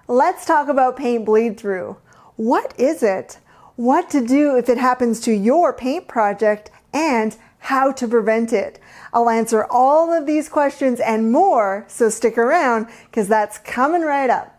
Let's talk about paint bleed through. What is it? What to do if it happens to your paint project, and how to prevent it. I'll answer all of these questions and more, so stick around because that's coming right up.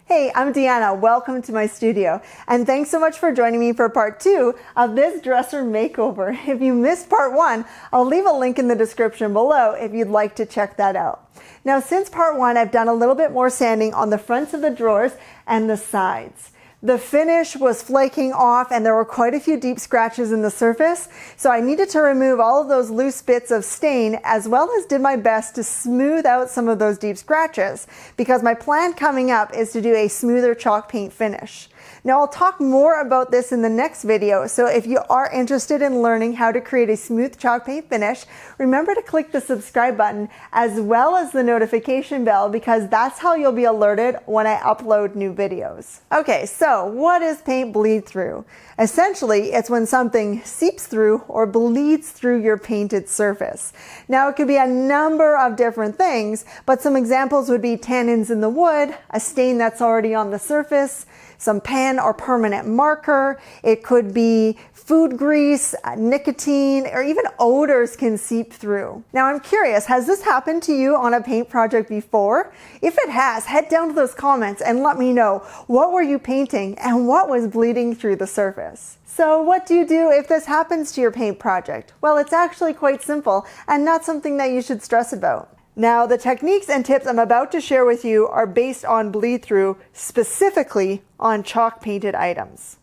Hey, I'm Deanna. Welcome to my studio. And thanks so much for joining me for part 2 of this dresser makeover. If you missed part 1, I'll leave a link in the description below if you'd like to check that out. Now, since part 1, I've done a little bit more sanding on the fronts of the drawers and the sides. The finish was flaking off and there were quite a few deep scratches in the surface, so I needed to remove all of those loose bits of stain as well as did my best to smooth out some of those deep scratches because my plan coming up is to do a smoother chalk paint finish. Now I'll talk more about this in the next video, so if you are interested in learning how to create a smooth chalk paint finish, remember to click the subscribe button as well as the notification bell because that's how you'll be alerted when I upload new videos. Okay, so what is paint bleed through? Essentially, it's when something seeps through or bleeds through your painted surface. Now it could be a number of different things, but some examples would be tannins in the wood, a stain that's already on the surface, some pen or permanent marker. It could be food grease, nicotine, or even odors can seep through. Now I'm curious, has this happened to you on a paint project before? If it has, head down to those comments and let me know, what were you painting and what was bleeding through the surface? So what do you do if this happens to your paint project? Well, it's actually quite simple and not something that you should stress about. Now, the techniques and tips I'm about to share with you are based on bleed through, specifically on chalk painted items.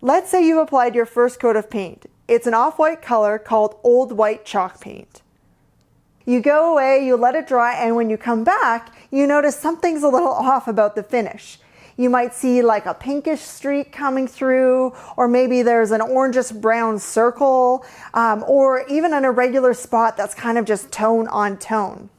Let's say you've applied your first coat of paint. It's an off-white color called Old White chalk paint. You go away, you let it dry, and when you come back, you notice something's a little off about the finish. You might see like a pinkish streak coming through, or maybe there's an orangish brown circle, or even an irregular spot that's kind of just tone on tone.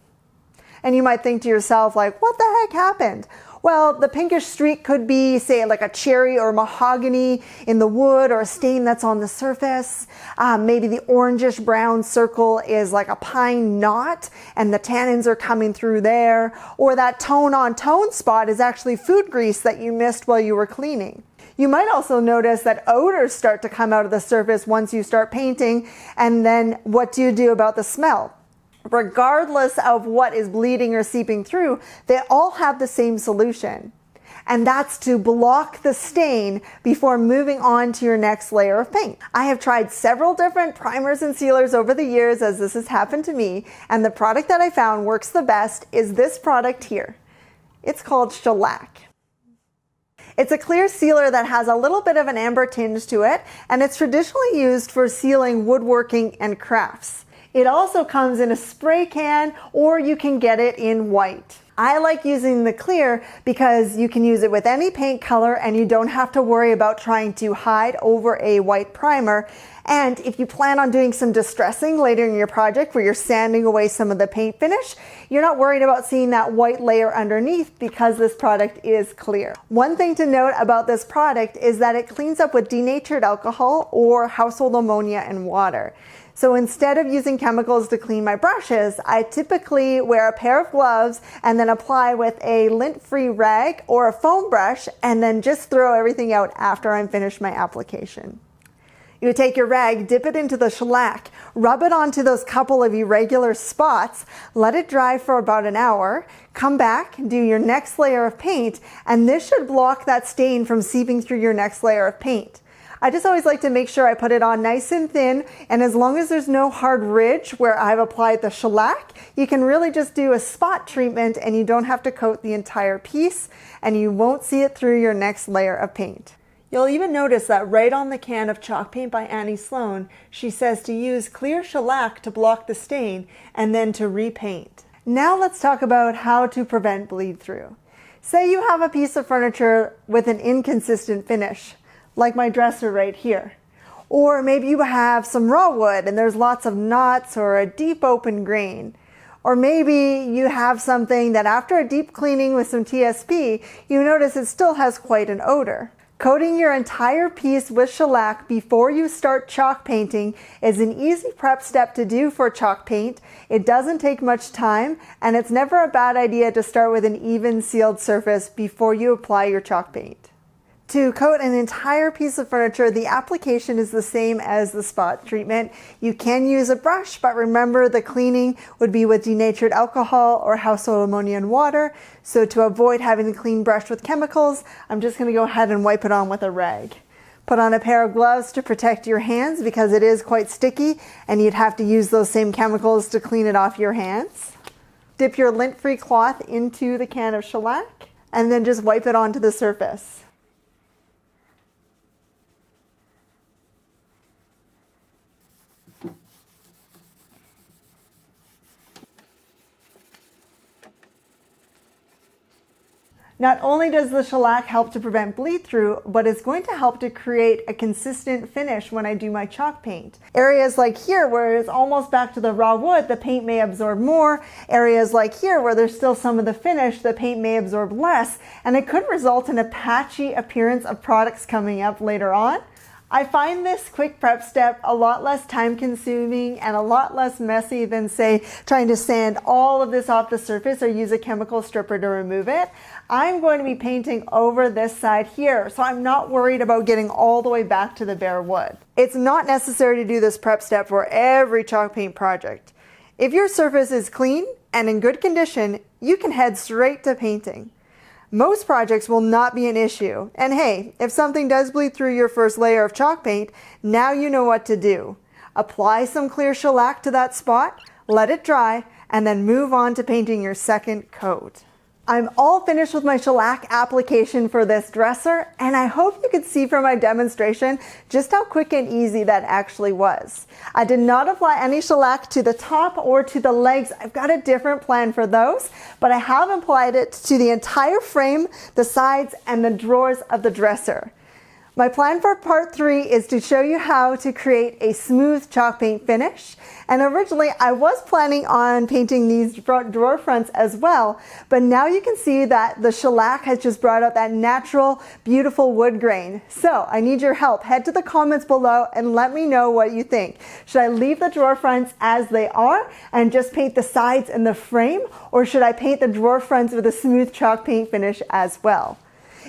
And you might think to yourself like, what the heck happened? Well, the pinkish streak could be, say, like a cherry or mahogany in the wood or a stain that's on the surface. Maybe the orangish brown circle is like a pine knot and the tannins are coming through there. Or that tone on tone spot is actually food grease that you missed while you were cleaning. You might also notice that odors start to come out of the surface once you start painting. And then what do you do about the smell? Regardless of what is bleeding or seeping through, they all have the same solution. And that's to block the stain before moving on to your next layer of paint. I have tried several different primers and sealers over the years as this has happened to me, and the product that I found works the best is this product here. It's called shellac. It's a clear sealer that has a little bit of an amber tinge to it, and it's traditionally used for sealing woodworking and crafts. It also comes in a spray can, or you can get it in white. I like using the clear because you can use it with any paint color and you don't have to worry about trying to hide over a white primer. And if you plan on doing some distressing later in your project where you're sanding away some of the paint finish, you're not worried about seeing that white layer underneath because this product is clear. One thing to note about this product is that it cleans up with denatured alcohol or household ammonia and water. So instead of using chemicals to clean my brushes, I typically wear a pair of gloves and then apply with a lint-free rag or a foam brush and then just throw everything out after I'm finished my application. You take your rag, dip it into the shellac, rub it onto those couple of irregular spots, let it dry for about an hour, come back, do your next layer of paint, and this should block that stain from seeping through your next layer of paint. I just always like to make sure I put it on nice and thin, and as long as there's no hard ridge where I've applied the shellac, you can really just do a spot treatment and you don't have to coat the entire piece and you won't see it through your next layer of paint. You'll even notice that right on the can of chalk paint by Annie Sloan, she says to use clear shellac to block the stain and then to repaint. Now let's talk about how to prevent bleed through. Say you have a piece of furniture with an inconsistent finish, like my dresser right here. Or maybe you have some raw wood and there's lots of knots or a deep open grain. Or maybe you have something that after a deep cleaning with some TSP, you notice it still has quite an odor. Coating your entire piece with shellac before you start chalk painting is an easy prep step to do for chalk paint. It doesn't take much time, and it's never a bad idea to start with an even sealed surface before you apply your chalk paint. To coat an entire piece of furniture, the application is the same as the spot treatment. You can use a brush, but remember the cleaning would be with denatured alcohol or household ammonia and water. So to avoid having to clean brush with chemicals, I'm just going to go ahead and wipe it on with a rag. Put on a pair of gloves to protect your hands because it is quite sticky and you'd have to use those same chemicals to clean it off your hands. Dip your lint-free cloth into the can of shellac and then just wipe it onto the surface. Not only does the shellac help to prevent bleed through, but it's going to help to create a consistent finish when I do my chalk paint. Areas like here where it's almost back to the raw wood, the paint may absorb more. Areas like here where there's still some of the finish, the paint may absorb less, and it could result in a patchy appearance of products coming up later on. I find this quick prep step a lot less time consuming and a lot less messy than, say, trying to sand all of this off the surface or use a chemical stripper to remove it. I'm going to be painting over this side here, so I'm not worried about getting all the way back to the bare wood. It's not necessary to do this prep step for every chalk paint project. If your surface is clean and in good condition, you can head straight to painting. Most projects will not be an issue. And hey, if something does bleed through your first layer of chalk paint, now you know what to do. Apply some clear shellac to that spot, let it dry, and then move on to painting your second coat. I'm all finished with my shellac application for this dresser, and I hope you could see from my demonstration just how quick and easy that actually was. I did not apply any shellac to the top or to the legs. I've got a different plan for those, but I have applied it to the entire frame, the sides, and the drawers of the dresser. My plan for part 3 is to show you how to create a smooth chalk paint finish. And originally I was planning on painting these drawer fronts as well, but now you can see that the shellac has just brought out that natural, beautiful wood grain. So I need your help. Head to the comments below and let me know what you think. Should I leave the drawer fronts as they are and just paint the sides and the frame, or should I paint the drawer fronts with a smooth chalk paint finish as well?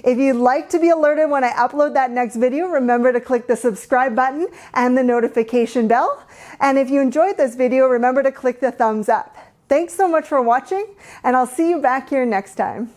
If you'd like to be alerted when I upload that next video, remember to click the subscribe button and the notification bell. And if you enjoyed this video, remember to click the thumbs up. Thanks so much for watching, and I'll see you back here next time.